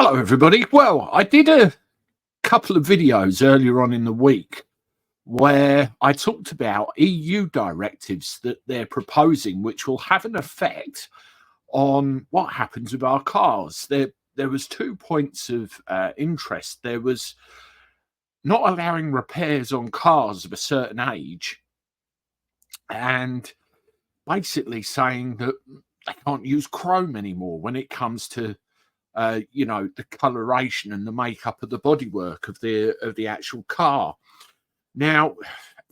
Hello, everybody. Well, I did a couple of videos earlier on in the week where I talked about EU directives that they're proposing, which will have an effect on what happens with our cars. There was 2 points of interest. There was not allowing repairs on cars of a certain age, and basically saying that they can't use chrome anymore when it comes to the coloration and the makeup of the bodywork of the actual car. Now,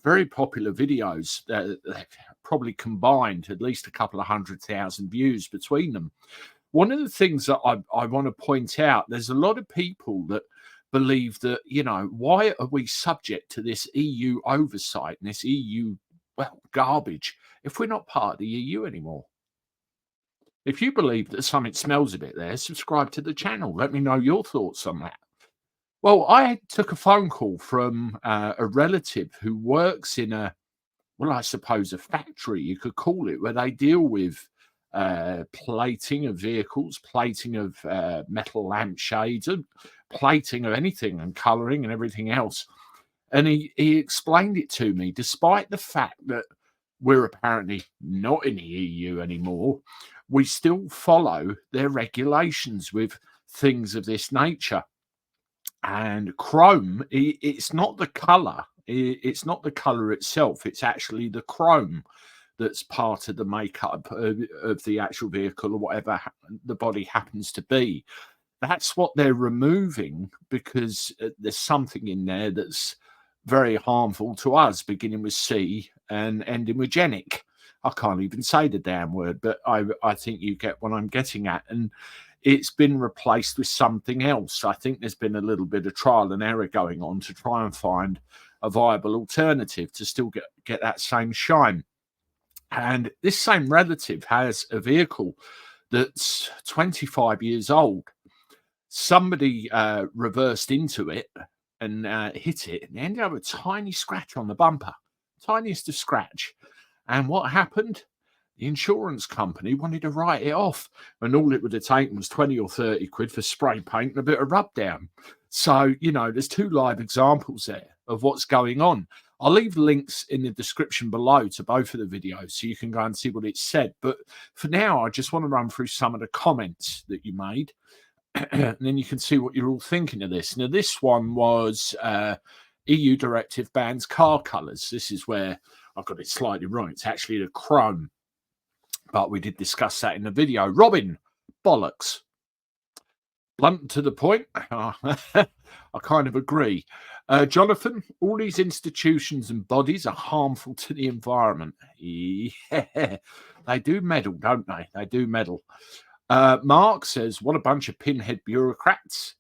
very popular videos that probably combined at least a couple of 100,000 views between them. One of the things that I want to point out, there's a lot of people that believe that, why are we subject to this EU oversight and this EU, garbage if we're not part of the EU anymore? If you believe that something smells a bit there, subscribe to the channel. Let me know your thoughts on that. Well, I took a phone call from a relative who works in I suppose a factory, you could call it, where they deal with plating of vehicles, plating of metal lampshades, and plating of anything and colouring and everything else. And he explained it to me, despite the fact that we're apparently not in the EU anymore, we still follow their regulations with things of this nature. And chrome, it's not the color. It's not the color itself. It's actually the chrome that's part of the makeup of the actual vehicle or whatever the body happens to be. That's what they're removing because there's something in there that's very harmful to us, beginning with C and ending with genic. I can't even say the damn word, but I think you get what I'm getting at. And it's been replaced with something else. I think there's been a little bit of trial and error going on to try and find a viable alternative to still get that same shine. And this same relative has a vehicle that's 25 years old. Somebody reversed into it and hit it, and they ended up with a tiny scratch on the bumper, tiniest of scratch. And what happened? The insurance company wanted to write it off, and all it would have taken was 20 or 30 quid for spray paint and a bit of rub down. So, there's 2 live examples there of what's going on. I'll leave links in the description below to both of the videos so you can go and see what it said. But for now, I just want to run through some of the comments that you made, and then you can see what you're all thinking of this. Now, this one was EU directive bans car colours. This is where I got it slightly wrong. It's actually the chrome, but we did discuss that in the video. Robin, bollocks. Blunt to the point. I kind of agree. Jonathan, all these institutions and bodies are harmful to the environment. Yeah, they do meddle, don't they? They do meddle. Mark says, what a bunch of pinhead bureaucrats.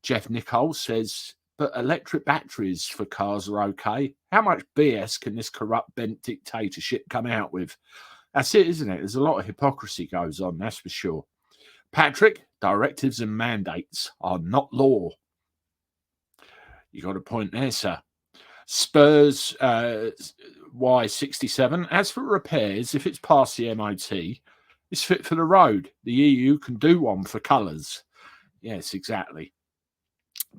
Jeff Nichols says, but electric batteries for cars are okay. How much BS can this corrupt bent dictatorship come out with? That's it, isn't it? There's a lot of hypocrisy goes on, that's for sure. Patrick, directives and mandates are not law. You got a point there, sir. Spurs Y67. As for repairs, if it's past the MOT, it's fit for the road. The EU can do one for colours. Yes, exactly.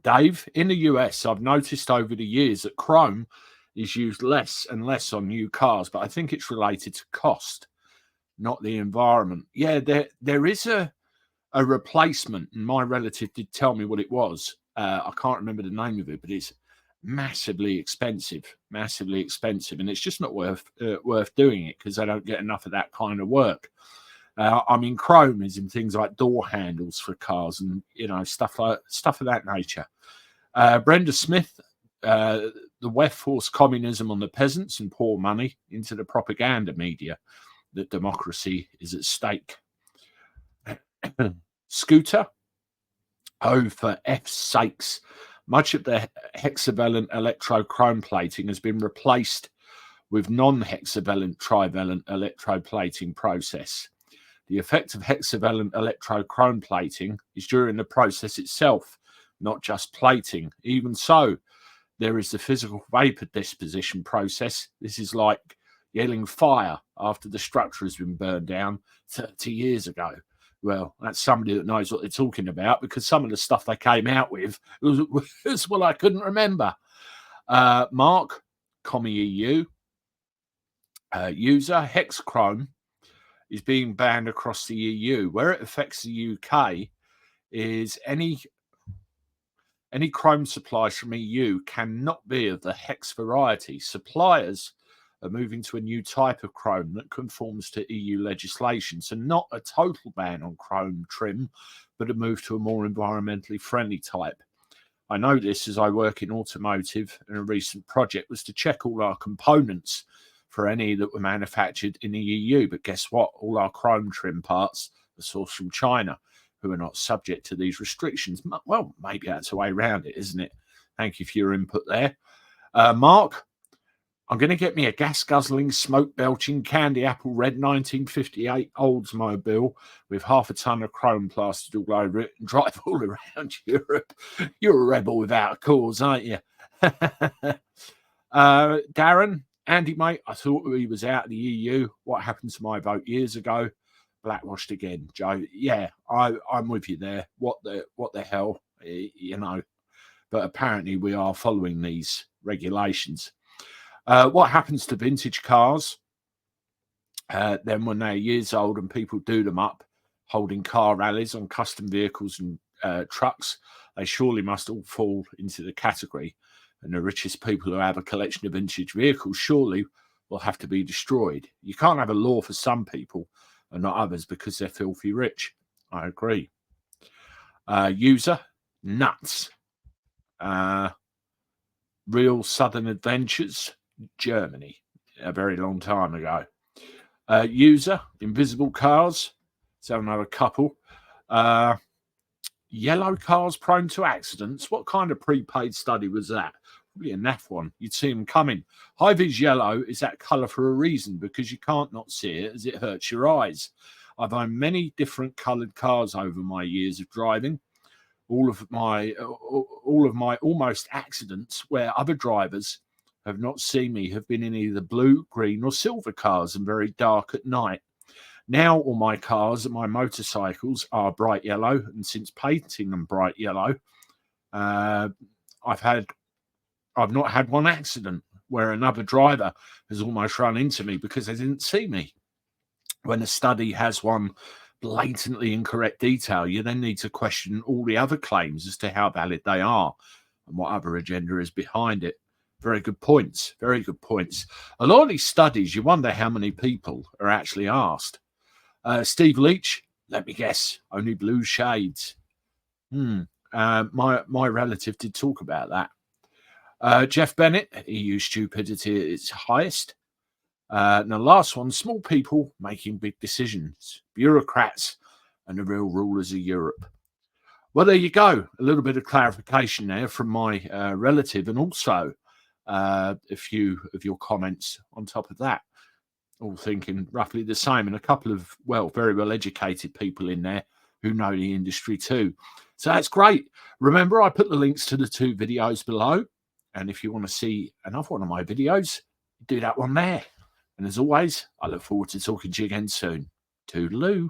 Dave, in the US, I've noticed over the years that chrome is used less and less on new cars, but I think it's related to cost, not the environment. Yeah, there is a replacement, and my relative did tell me what it was. I can't remember the name of it, but it's massively expensive, and it's just not worth doing it because I don't get enough of that kind of work. I mean, chrome is in things like door handles for cars and stuff of that nature. Brenda Smith, the West forced communism on the peasants and pour money into the propaganda media that democracy is at stake. Scooter, oh, for F's sakes, much of the hexavalent electrochrome plating has been replaced with non-hexavalent trivalent electroplating process. The effect of hexavalent electrochrome plating is during the process itself, not just plating. Even so, there is the physical vapor disposition process. This is like yelling fire after the structure has been burned down 30 years ago. Well, that's somebody that knows what they're talking about, because some of the stuff they came out with was well, I couldn't remember. Mark, EU, user Hexchrome is being banned across the EU. Where it affects the UK is any Chrome supplies from EU cannot be of the hex variety. Suppliers are moving to a new type of Chrome that conforms to EU legislation. So not a total ban on Chrome trim, but a move to a more environmentally friendly type. I know this as I work in automotive, and a recent project was to check all our components for any that were manufactured in the EU. But guess what? All our Chrome trim parts are sourced from China, who are not subject to these restrictions. Well, maybe that's a way around it, isn't it? Thank you for your input there. Mark, I'm going to get me a gas-guzzling, smoke-belching, candy apple red 1958 Oldsmobile with half a ton of chrome plastered all over it and drive all around Europe. You're a rebel without a cause, aren't you? Darren, Andy, mate, I thought he was out of the EU. What happened to my vote years ago? Blackwashed again, Joe. Yeah, I'm with you there. What the hell, you know? But apparently we are following these regulations. What happens to vintage cars? Then when they're years old and people do them up, holding car rallies on custom vehicles and trucks, they surely must all fall into the category. And the richest people who have a collection of vintage vehicles surely will have to be destroyed. You can't have a law for some people and not others because they're filthy rich. I agree. User, nuts. Real Southern Adventures, Germany, a very long time ago. User, invisible cars. So another couple. Yellow cars prone to accidents. What kind of prepaid study was that? Probably a naff one. You'd see them coming. High-vis yellow is that colour for a reason, because you can't not see it as it hurts your eyes. I've owned many different coloured cars over my years of driving. All of my almost accidents where other drivers have not seen me have been in either blue, green or silver cars and very dark at night. Now all my cars and my motorcycles are bright yellow, and since painting them bright yellow, I've not had one accident where another driver has almost run into me because they didn't see me. When a study has one blatantly incorrect detail, you then need to question all the other claims as to how valid they are and what other agenda is behind it. Very good points. Very good points. A lot of these studies, you wonder how many people are actually asked. Steve Leach, let me guess, only blue shades. My relative did talk about that. Jeff Bennett, EU stupidity at its highest. And the last one, small people making big decisions, bureaucrats and the real rulers of Europe. Well, there you go. A little bit of clarification there from my relative, and also a few of your comments on top of that. All thinking roughly the same, and a couple of, well, very well-educated people in there who know the industry too. So that's great. Remember, I put the links to the 2 videos below. And if you want to see another one of my videos, do that one there. And as always, I look forward to talking to you again soon. Toodaloo.